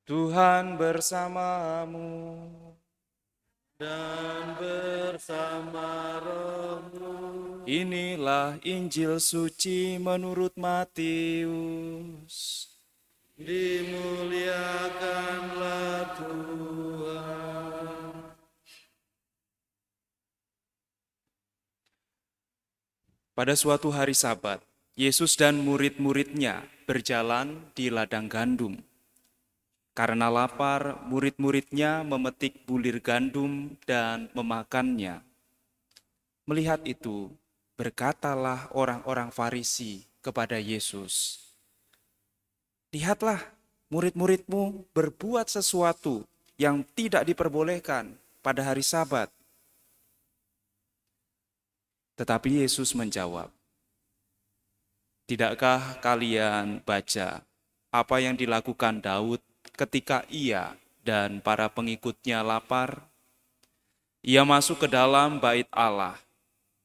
Tuhan bersamamu. Dan bersama rohmu. Inilah Injil suci menurut Matius. Dimuliakanlah Tuhan. Pada suatu hari Sabat, Yesus dan murid-muridnya berjalan di ladang gandum. Karena lapar, murid-muridnya memetik bulir gandum dan memakannya. Melihat itu, berkatalah orang-orang Farisi kepada Yesus, "Lihatlah, murid-muridmu berbuat sesuatu yang tidak diperbolehkan pada hari Sabat." Tetapi Yesus menjawab, "Tidakkah kalian baca apa yang dilakukan Daud ketika ia dan para pengikutnya lapar? Ia masuk ke dalam bait Allah,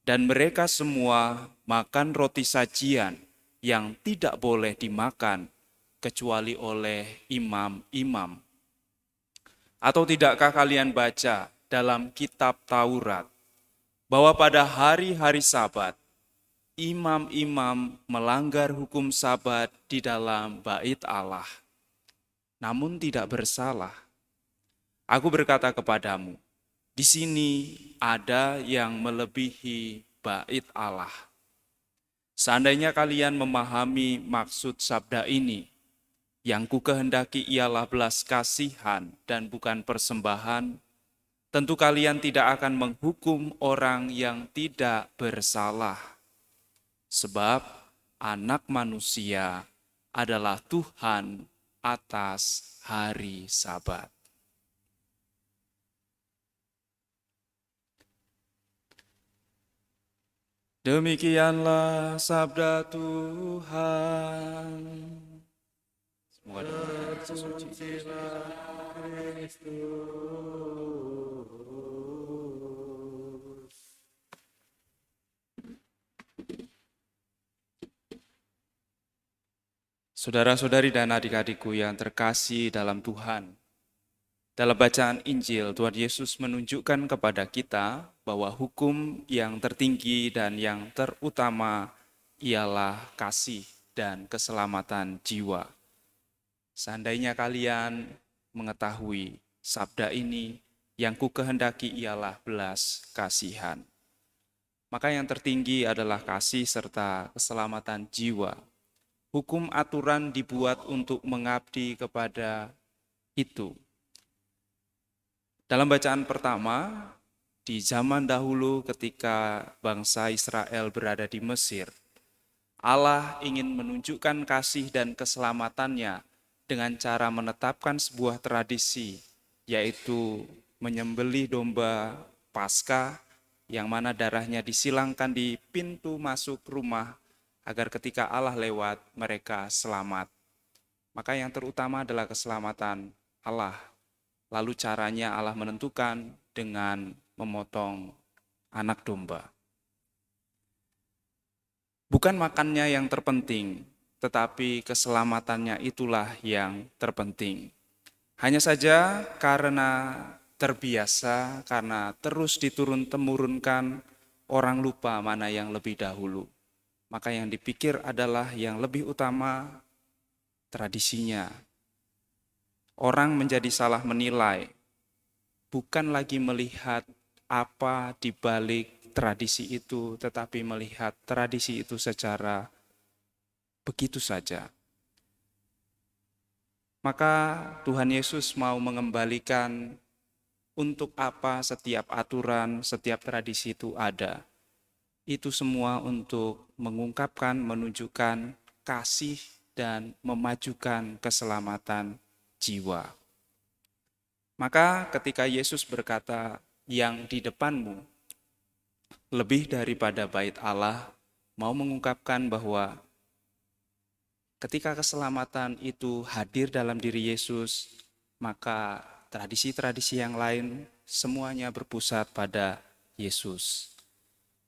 dan mereka semua makan roti sajian yang tidak boleh dimakan kecuali oleh imam-imam. Atau tidakkah kalian baca dalam kitab Taurat bahwa pada hari-hari Sabat imam-imam melanggar hukum Sabat di dalam bait Allah, namun tidak bersalah? Aku berkata kepadamu, di sini ada yang melebihi bait Allah. Seandainya kalian memahami maksud sabda ini, yang ku kehendaki ialah belas kasihan dan bukan persembahan, tentu kalian tidak akan menghukum orang yang tidak bersalah. Sebab anak manusia adalah Tuhan atas hari Sabat." Demikianlah sabda Tuhan. Semoga dapat tersuci. Terpujilah Kristus. Saudara-saudari dan adik-adikku yang terkasih dalam Tuhan, dalam bacaan Injil, Tuhan Yesus menunjukkan kepada kita bahwa hukum yang tertinggi dan yang terutama ialah kasih dan keselamatan jiwa. Seandainya kalian mengetahui sabda ini, yang ku kehendaki ialah belas kasihan. Maka yang tertinggi adalah kasih serta keselamatan jiwa. Hukum aturan dibuat untuk mengabdi kepada itu. Dalam bacaan pertama, di zaman dahulu ketika bangsa Israel berada di Mesir, Allah ingin menunjukkan kasih dan keselamatannya dengan cara menetapkan sebuah tradisi, yaitu menyembelih domba Paskah yang mana darahnya disilangkan di pintu masuk rumah agar ketika Allah lewat mereka selamat. Maka yang terutama adalah keselamatan Allah. Lalu caranya Allah menentukan dengan memotong anak domba. Bukan makannya yang terpenting, tetapi keselamatannya itulah yang terpenting. Hanya saja karena terbiasa, karena terus diturun-temurunkan, orang lupa mana yang lebih dahulu. Maka yang dipikir adalah yang lebih utama tradisinya. Orang menjadi salah menilai, bukan lagi melihat apa di balik tradisi itu, tetapi melihat tradisi itu secara begitu saja. Maka Tuhan Yesus mau mengembalikan untuk apa setiap aturan, setiap tradisi itu ada. Itu semua untuk mengungkapkan, menunjukkan kasih dan memajukan keselamatan jiwa. Maka ketika Yesus berkata, yang di depanmu lebih daripada bait Allah, mau mengungkapkan bahwa ketika keselamatan itu hadir dalam diri Yesus, maka tradisi-tradisi yang lain semuanya berpusat pada Yesus.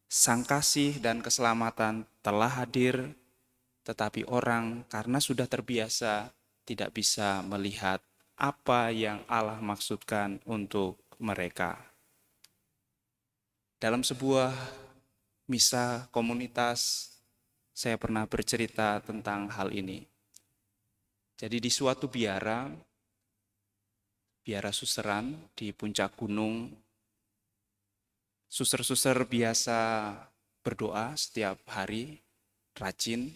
Sang kasih dan keselamatan telah hadir, tetapi orang karena sudah terbiasa tidak bisa melihat apa yang Allah maksudkan untuk mereka. Dalam sebuah misa komunitas, saya pernah bercerita tentang hal ini. Jadi di suatu biara susteran di puncak gunung, suster-suster biasa berdoa setiap hari, rajin.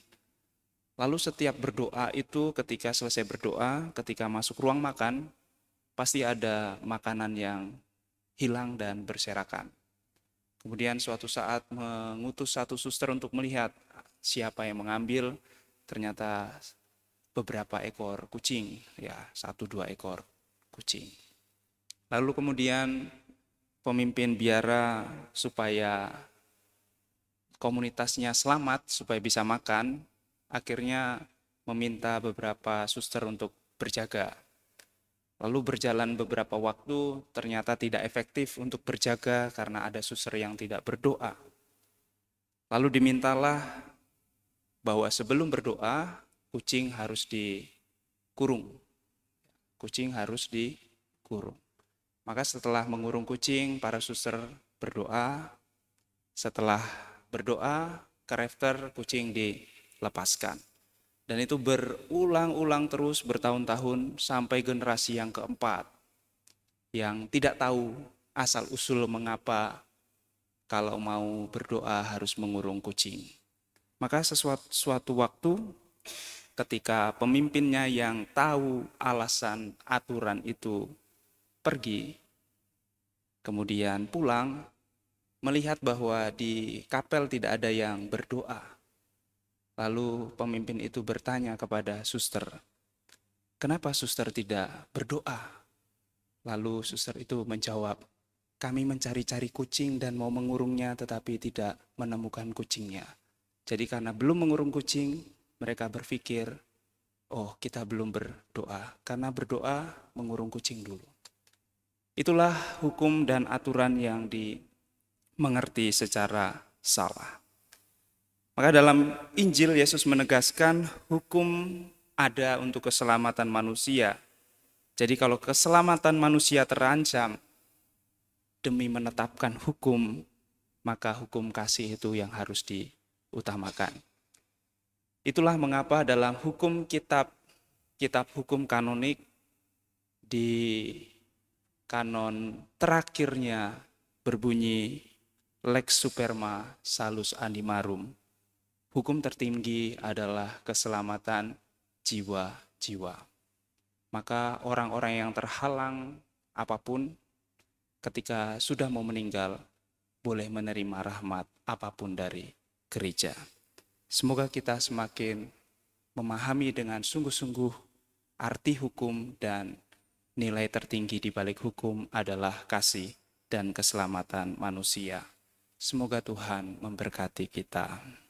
Lalu setiap berdoa itu ketika selesai berdoa, ketika masuk ruang makan, pasti ada makanan yang hilang dan berserakan. Kemudian suatu saat mengutus satu suster untuk melihat siapa yang mengambil, ternyata beberapa ekor kucing, ya 1-2 ekor kucing. Lalu kemudian pemimpin biara supaya komunitasnya selamat, supaya bisa makan, akhirnya meminta beberapa suster untuk berjaga. Lalu berjalan beberapa waktu, ternyata tidak efektif untuk berjaga karena ada suster yang tidak berdoa. Lalu dimintalah bahwa sebelum berdoa, kucing harus dikurung. Kucing harus dikurung. Maka setelah mengurung kucing, para suster berdoa. Setelah berdoa, karakter kucing dilepaskan. Dan itu berulang-ulang terus bertahun-tahun sampai generasi yang keempat yang tidak tahu asal-usul mengapa kalau mau berdoa harus mengurung kucing. Maka suatu waktu ketika pemimpinnya yang tahu alasan aturan itu pergi, kemudian pulang, melihat bahwa di kapel tidak ada yang berdoa. Lalu pemimpin itu bertanya kepada suster, "Kenapa suster tidak berdoa?" Lalu suster itu menjawab, "Kami mencari-cari kucing dan mau mengurungnya tetapi tidak menemukan kucingnya. Jadi karena belum mengurung kucing, mereka berpikir, oh kita belum berdoa. Karena berdoa mengurung kucing dulu." Itulah hukum dan aturan yang dimengerti secara salah. Maka dalam Injil Yesus menegaskan hukum ada untuk keselamatan manusia. Jadi kalau keselamatan manusia terancam demi menetapkan hukum, maka hukum kasih itu yang harus diutamakan. Itulah mengapa dalam hukum kitab hukum kanonik di kanon terakhirnya berbunyi Lex Superma Salus Animarum. Hukum tertinggi adalah keselamatan jiwa-jiwa. Maka orang-orang yang terhalang apapun ketika sudah mau meninggal boleh menerima rahmat apapun dari gereja. Semoga kita semakin memahami dengan sungguh-sungguh arti hukum dan nilai tertinggi di balik hukum adalah kasih dan keselamatan manusia. Semoga Tuhan memberkati kita.